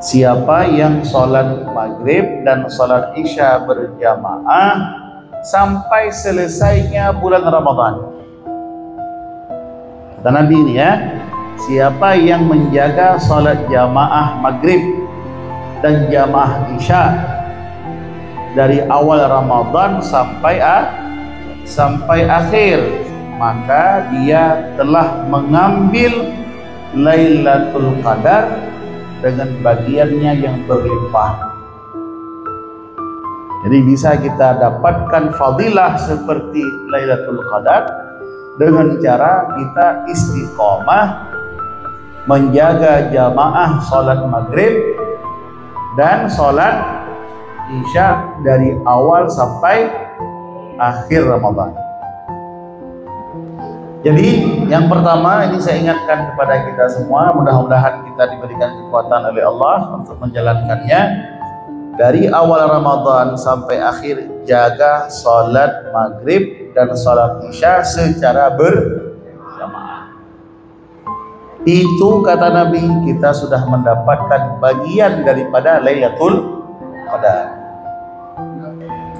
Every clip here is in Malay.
siapa yang sholat maghrib dan sholat isya berjamaah sampai selesainya bulan Ramadan. Kata Nabi ini ya, siapa yang menjaga sholat jamaah maghrib dan jamaah isya dari awal Ramadan sampai akhir, maka dia telah mengambil Lailatul Qadar dengan bagiannya yang berlimpah. Jadi bisa kita dapatkan fadilah seperti Lailatul Qadar dengan cara kita istiqomah menjaga jamaah sholat maghrib dan sholat isya dari awal sampai akhir Ramadan. Jadi yang pertama ini saya ingatkan kepada kita semua, mudah-mudahan kita diberikan kekuatan oleh Allah untuk menjalankannya. Dari awal Ramadan sampai akhir, jaga sholat maghrib dan sholat isya secara berjamaah. Itu kata Nabi, kita sudah mendapatkan bagian daripada Lailatul Qadar.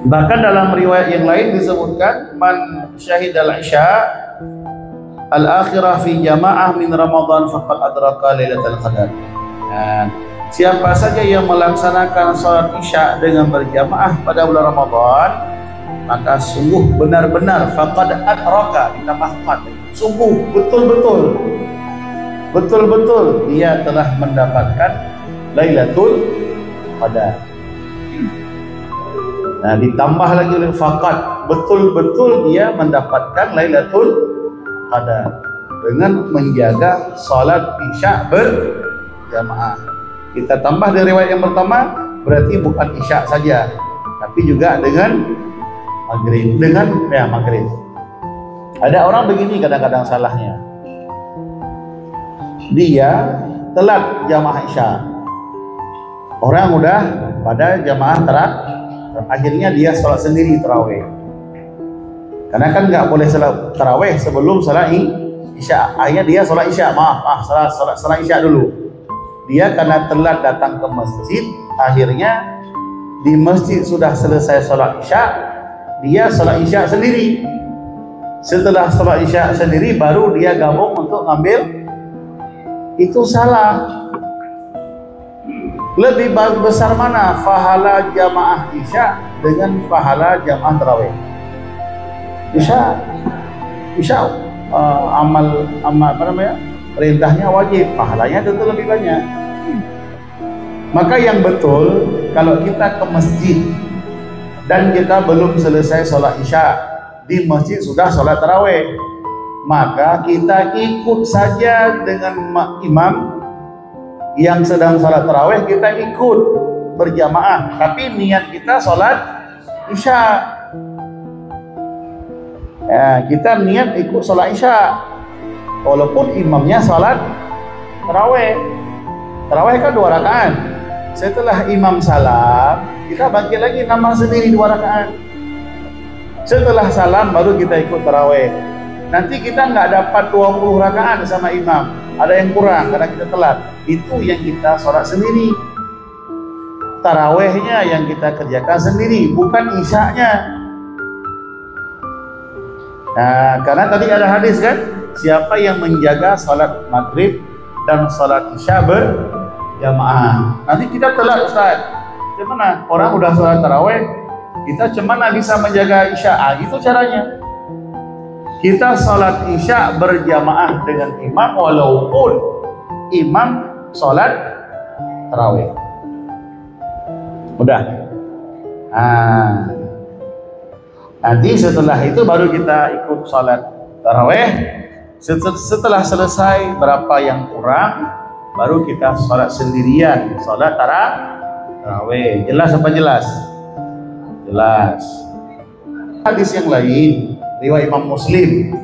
Bahkan dalam riwayat yang lain disebutkan, man syahidal isya al-akhirah fi jamaah min Ramadan faqad adraka Lailatul Qadar. Siapa saja yang melaksanakan sholat isya dengan berjamaah pada bulan Ramadan, maka sungguh benar-benar faqad adraka, ditambah qad, sungguh betul-betul dia telah mendapatkan Lailatul Qadar. Nah, ditambah lagi oleh faqad, betul-betul dia mendapatkan Lailatul Qadar dengan menjaga sholat isya berjamaah. Kita tambah dari riwayat yang pertama, berarti bukan isya saja, tapi juga dengan maghrib, maghrib. Ada orang begini kadang-kadang salahnya, dia telat jamaah isya, orang udah pada jamaah akhirnya dia sholat sendiri tarawih. Karena kan nggak boleh sholat tarawih sebelum sholat isya, akhirnya dia sholat isya, sholat isya dulu. Dia karena telat datang ke masjid, akhirnya di masjid sudah selesai sholat isya, dia sholat isya sendiri. Setelah sholat isya sendiri baru dia gabung untuk ngambil. Itu salah. Lebih besar mana pahala jamaah isya dengan pahala jamaah tarawih? Isya amal apa namanya? Perintahnya wajib, pahalanya tentu lebih banyak. Maka yang betul, kalau kita ke masjid dan kita belum selesai sholat isya, di masjid sudah sholat tarawih, maka kita ikut saja dengan imam yang sedang sholat tarawih, kita ikut berjamaah, tapi niat kita sholat isya. Ya, kita niat ikut sholat isya walaupun imamnya sholat tarawih. Tarawih kan 2 rakaat. Setelah imam salam, kita bangkit lagi nambah sendiri 2 rakaat. Setelah salam baru kita ikut tarawih. Nanti kita nggak dapat 20 rakaat sama imam, ada yang kurang karena kita telat. Itu yang kita sholat sendiri. Tarawihnya yang kita kerjakan sendiri, bukan isyanya. Nah, karena tadi ada hadis kan, siapa yang menjaga sholat maghrib dan sholat isya berjamaah. Nanti kita telat Ustaz, gimana? Orang udah sholat tarawih, kita cemana bisa menjaga isya? Itu caranya. Kita sholat isya berjamaah dengan imam walaupun imam sholat tarawih. Mudah. Nanti setelah itu baru kita ikut sholat tarawih. Setelah selesai berapa yang kurang, baru kita sholat sendirian, sholat tarawih. Jelas apa jelas? Jelas. Hadis yang lain, riwayat Imam Muslim,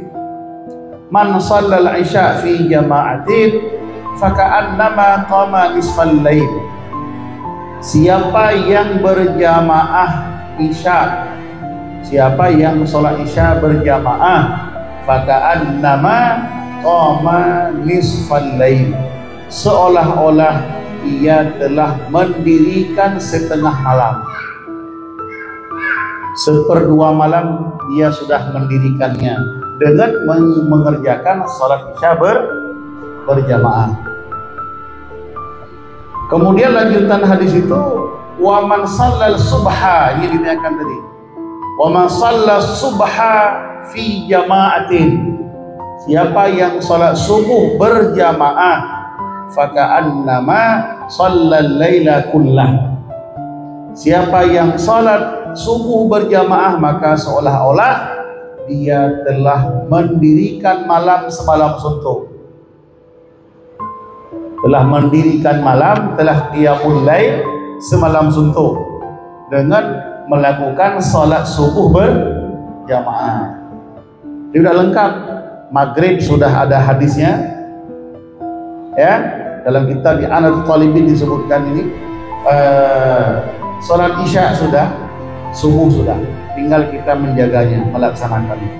man shallal isya fi jama'atin faka'annama qama nisfal lail. Siapa yang berjamaah isya, siapa yang sholat isya berjamaah, faka'annama qama nisfal lail, seolah-olah ia telah mendirikan setengah malam. Seperdua malam dia sudah mendirikannya dengan mengerjakan salat isya berjamaah. Kemudian lanjutan hadis itu, wa man shallal subha, ini ditanyakan tadi. Wa man shallal subha fi jama'atin, siapa yang salat subuh berjamaah, faka'annama shallal laila kullah, siapa yang salat subuh berjamaah maka seolah-olah dia telah mendirikan malam semalam suntuk. Telah mendirikan malam, telah qiyamul lail semalam suntuk dengan melakukan salat subuh berjamaah. Dia sudah lengkap. Maghrib sudah ada hadisnya, ya, dalam kitab I'anatul Talibin disebutkan ini. Salat isya sudah, subuh sudah, tinggal kita menjaganya, melaksanakannya.